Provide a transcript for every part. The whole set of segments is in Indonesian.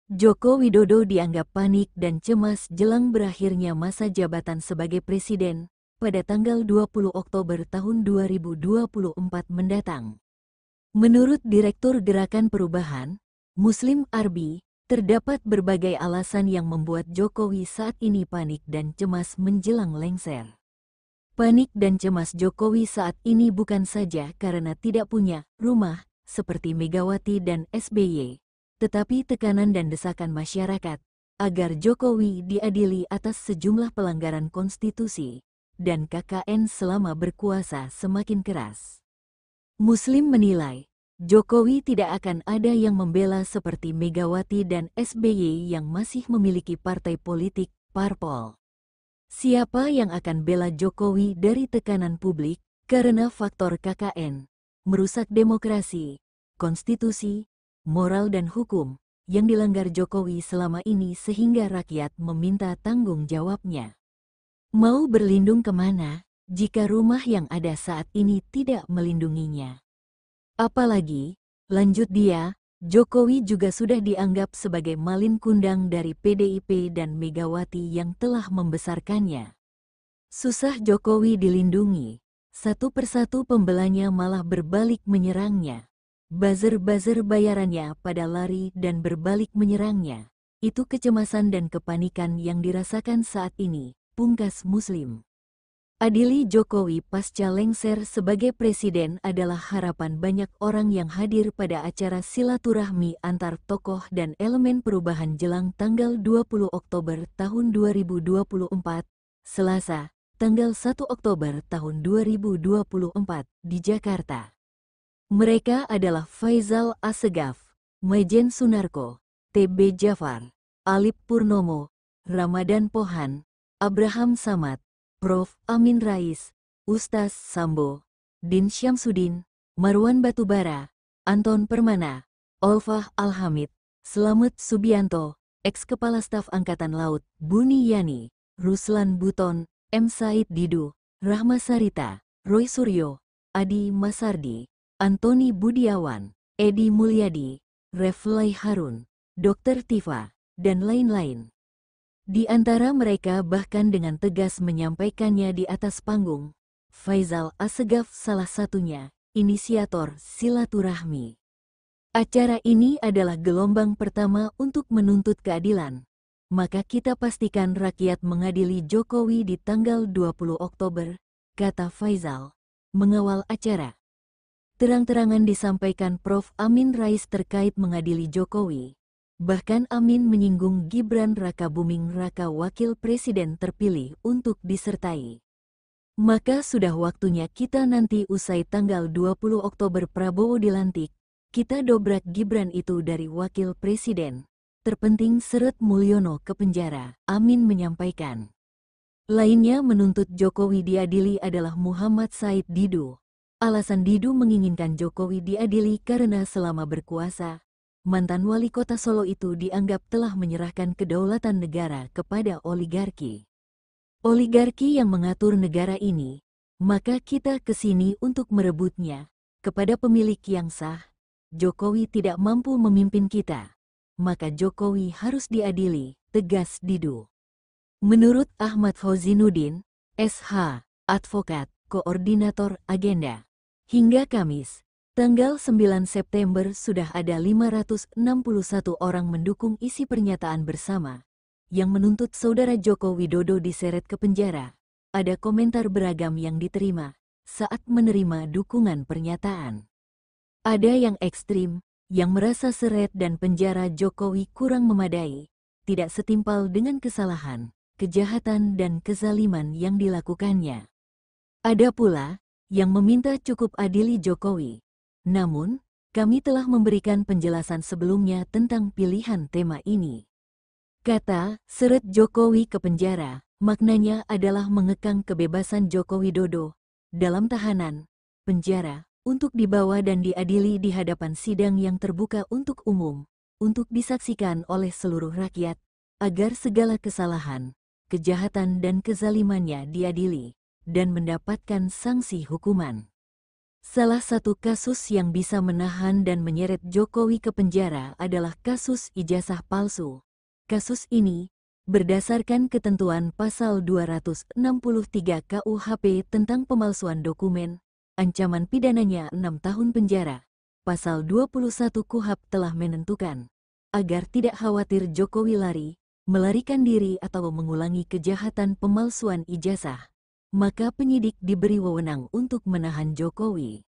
Joko Widodo dianggap panik dan cemas jelang berakhirnya masa jabatan sebagai presiden pada tanggal 20 Oktober tahun 2024 mendatang. Menurut Direktur Gerakan Perubahan, Muslim Arbi, terdapat berbagai alasan yang membuat Jokowi saat ini panik dan cemas menjelang lengser. Panik dan cemas Jokowi saat ini bukan saja karena tidak punya rumah seperti Megawati dan SBY, tetapi tekanan dan desakan masyarakat agar Jokowi diadili atas sejumlah pelanggaran konstitusi dan KKN selama berkuasa semakin keras. Muslim menilai, Jokowi tidak akan ada yang membela seperti Megawati dan SBY yang masih memiliki partai politik, parpol. Siapa yang akan bela Jokowi dari tekanan publik karena faktor KKN, merusak demokrasi, konstitusi, moral dan hukum yang dilanggar Jokowi selama ini sehingga rakyat meminta tanggung jawabnya. Mau berlindung kemana jika rumah yang ada saat ini tidak melindunginya? Apalagi, lanjut dia, Jokowi juga sudah dianggap sebagai malin kundang dari PDIP dan Megawati yang telah membesarkannya. Susah Jokowi dilindungi, satu persatu pembelanya malah berbalik menyerangnya. Buzzer-buzzer bayarannya pada lari dan berbalik menyerangnya. Itu kecemasan dan kepanikan yang dirasakan saat ini, pungkas Muslim. Adili Jokowi pasca lengser sebagai presiden adalah harapan banyak orang yang hadir pada acara silaturahmi antar tokoh dan elemen perubahan jelang tanggal 20 Oktober tahun 2024, Selasa, tanggal 1 Oktober tahun 2024 di Jakarta. Mereka adalah Faisal Assegaf, Maijen Sunarko, TB Jafar, Alip Purnomo, Ramadan Pohan, Abraham Samad, Prof. Amin Rais, Ustaz Sambo, Din Syamsuddin, Marwan Batubara, Anton Permana, Olfah Alhamid, Slamet Subianto, Ex-Kepala Staf Angkatan Laut, Buni Yani, Ruslan Buton, M. Said Didu, Rahma Sarita, Roy Suryo, Adi Masardi, Antoni Budiawan, Edi Mulyadi, Reflai Harun, Dr. Tifa, dan lain-lain. Di antara mereka bahkan dengan tegas menyampaikannya di atas panggung, Faisal Assegaf salah satunya, inisiator silaturahmi. Acara ini adalah gelombang pertama untuk menuntut keadilan, maka kita pastikan rakyat mengadili Jokowi di tanggal 20 Oktober, kata Faisal, mengawal acara. Terang-terangan disampaikan Prof. Amin Rais terkait mengadili Jokowi. Bahkan Amin menyinggung Gibran Rakabuming Raka wakil presiden terpilih untuk disertai. Maka sudah waktunya kita nanti usai tanggal 20 Oktober Prabowo dilantik, kita dobrak Gibran itu dari wakil presiden. Terpenting seret Mulyono ke penjara, Amin menyampaikan. Lainnya menuntut Jokowi diadili adalah Muhammad Said Didu. Alasan Didu menginginkan Jokowi diadili karena selama berkuasa, mantan wali kota Solo itu dianggap telah menyerahkan kedaulatan negara kepada oligarki. Oligarki yang mengatur negara ini, maka kita kesini untuk merebutnya. Kepada pemilik yang sah, Jokowi tidak mampu memimpin kita, maka Jokowi harus diadili, tegas Didu. Menurut Ahmad Fauzinuddin, SH, advokat, koordinator agenda, hingga Kamis, tanggal 9 September sudah ada 561 orang mendukung isi pernyataan bersama yang menuntut saudara Joko Widodo diseret ke penjara. Ada komentar beragam yang diterima saat menerima dukungan pernyataan. Ada yang ekstrim, yang merasa seret dan penjara Jokowi kurang memadai, tidak setimpal dengan kesalahan, kejahatan dan kezaliman yang dilakukannya. Ada pula yang meminta cukup adili Jokowi. Namun, kami telah memberikan penjelasan sebelumnya tentang pilihan tema ini. Kata, seret Jokowi ke penjara, maknanya adalah mengekang kebebasan Joko Widodo dalam tahanan, penjara, untuk dibawa dan diadili di hadapan sidang yang terbuka untuk umum, untuk disaksikan oleh seluruh rakyat, agar segala kesalahan, kejahatan dan kezalimannya diadili, dan mendapatkan sanksi hukuman. Salah satu kasus yang bisa menahan dan menyeret Jokowi ke penjara adalah kasus ijazah palsu. Kasus ini, berdasarkan ketentuan pasal 263 KUHP tentang pemalsuan dokumen, ancaman pidananya 6 tahun penjara. Pasal 21 KUHP telah menentukan, agar tidak khawatir Jokowi lari, melarikan diri atau mengulangi kejahatan pemalsuan ijazah, maka penyidik diberi wewenang untuk menahan Jokowi.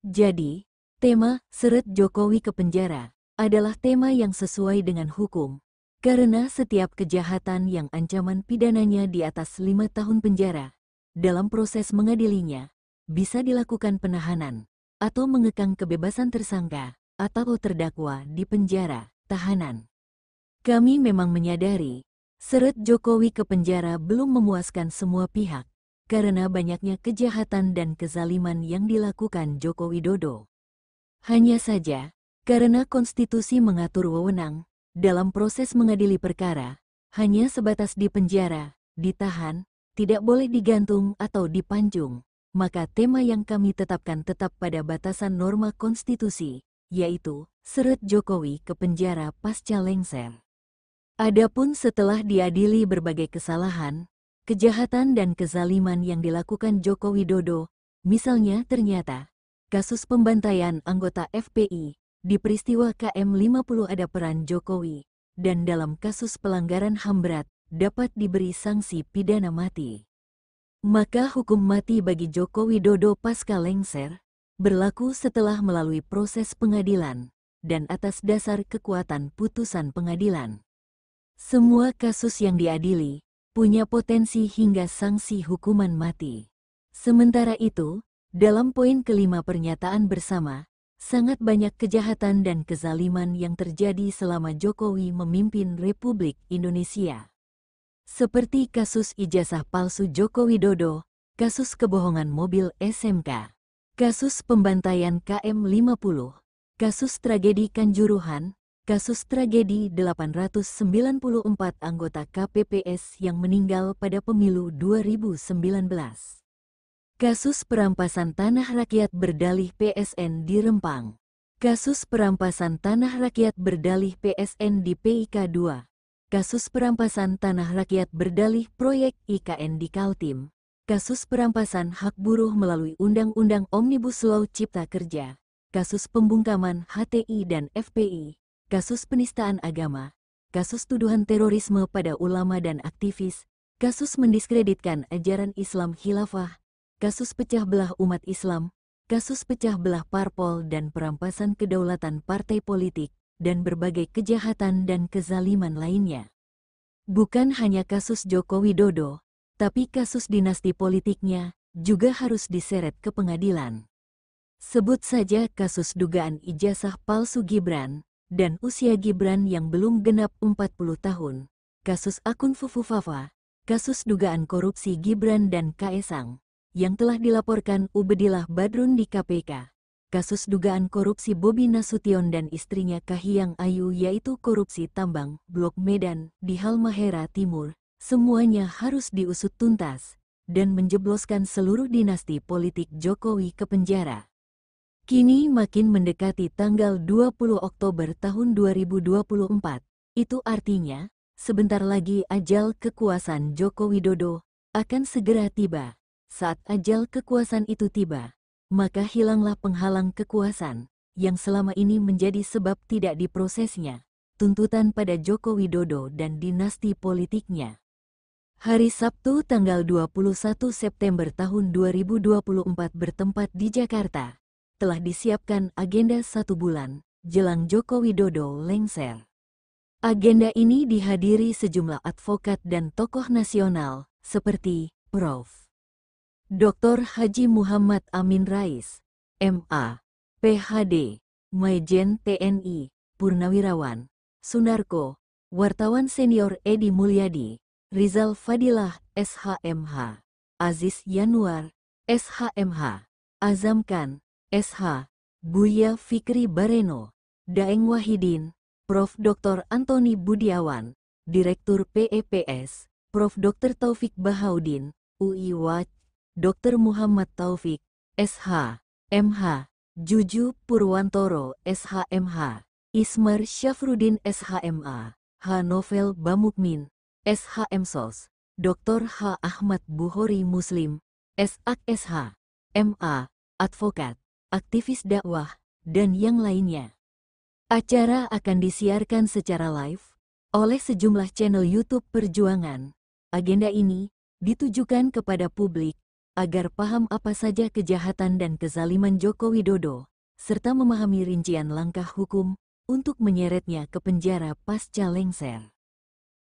Jadi, tema "Seret Jokowi ke Penjara" adalah tema yang sesuai dengan hukum, karena setiap kejahatan yang ancaman pidananya di atas 5 tahun penjara, dalam proses mengadilinya, bisa dilakukan penahanan, atau mengekang kebebasan tersangka, atau terdakwa di penjara, tahanan. Kami memang menyadari, seret Jokowi ke penjara belum memuaskan semua pihak, karena banyaknya kejahatan dan kezaliman yang dilakukan Joko Widodo. Hanya saja, karena konstitusi mengatur wewenang, dalam proses mengadili perkara, hanya sebatas di penjara, ditahan, tidak boleh digantung atau dipancung, maka tema yang kami tetapkan tetap pada batasan norma konstitusi, yaitu seret Jokowi ke penjara pasca lengser. Adapun setelah diadili berbagai kesalahan, kejahatan dan kezaliman yang dilakukan Joko Widodo, misalnya ternyata kasus pembantaian anggota FPI, di peristiwa KM50 ada peran Jokowi, dan dalam kasus pelanggaran HAM berat dapat diberi sanksi pidana mati. Maka hukum mati bagi Joko Widodo pasca lengser berlaku setelah melalui proses pengadilan dan atas dasar kekuatan putusan pengadilan. Semua kasus yang diadili punya potensi hingga sanksi hukuman mati. Sementara itu, dalam poin kelima pernyataan bersama, sangat banyak kejahatan dan kezaliman yang terjadi selama Jokowi memimpin Republik Indonesia. Seperti kasus ijazah palsu Joko Widodo, kasus kebohongan mobil SMK, kasus pembantaian KM50, kasus tragedi Kanjuruhan, kasus tragedi 894 anggota KPPS yang meninggal pada pemilu 2019. Kasus perampasan tanah rakyat berdalih PSN di Rempang. Kasus perampasan tanah rakyat berdalih PSN di PIK 2. Kasus perampasan tanah rakyat berdalih proyek IKN di Kaltim. Kasus perampasan hak buruh melalui Undang-Undang Omnibus Law Cipta Kerja. Kasus pembungkaman HTI dan FPI. Kasus penistaan agama, kasus tuduhan terorisme pada ulama dan aktivis, kasus mendiskreditkan ajaran Islam khilafah, kasus pecah belah umat Islam, kasus pecah belah parpol dan perampasan kedaulatan partai politik, dan berbagai kejahatan dan kezaliman lainnya. Bukan hanya kasus Joko Widodo, tapi kasus dinasti politiknya juga harus diseret ke pengadilan. Sebut saja kasus dugaan ijazah palsu Gibran, dan usia Gibran yang belum genap 40 tahun, kasus akun Fufufafa, kasus dugaan korupsi Gibran dan Kaesang, yang telah dilaporkan Ubedillah Badrun di KPK, kasus dugaan korupsi Bobi Nasution dan istrinya Kahiyang Ayu yaitu korupsi tambang Blok Medan di Halmahera Timur, semuanya harus diusut tuntas, dan menjebloskan seluruh dinasti politik Jokowi ke penjara. Kini makin mendekati tanggal 20 Oktober tahun 2024. Itu artinya, sebentar lagi ajal kekuasaan Joko Widodo akan segera tiba. Saat ajal kekuasaan itu tiba, maka hilanglah penghalang kekuasaan yang selama ini menjadi sebab tidak diprosesnya tuntutan pada Joko Widodo dan dinasti politiknya. Hari Sabtu tanggal 21 September tahun 2024 bertempat di Jakarta. Telah disiapkan agenda 1 bulan jelang Joko Widodo lengser. Agenda ini dihadiri sejumlah advokat dan tokoh nasional seperti Prof. Dr. Haji Muhammad Amin Rais, MA, PhD, Majen TNI, Purnawirawan, Sunarko, wartawan senior Edi Mulyadi, Rizal Fadilah, SHMH, Aziz Yanuar, SHMH, Azam Khan, SH, Buya Fikri Bareno, Daeng Wahidin, Prof. Dr. Antoni Budiawan, Direktur PEPS, Prof. Dr. Taufik Bahaudin, UI Watch, Dr. Muhammad Taufik, SH, MH. Juju Purwantoro SHMH, Ismar Syafruddin SHMA, H. Novel Bamukmin, SHM-SOS, Dr. H. Ahmad Buhori Muslim, SAK-SH, MA, advokat, aktivis dakwah, dan yang lainnya. Acara akan disiarkan secara live oleh sejumlah channel YouTube Perjuangan. Agenda ini ditujukan kepada publik agar paham apa saja kejahatan dan kezaliman Joko Widodo, serta memahami rincian langkah hukum untuk menyeretnya ke penjara pasca lengser.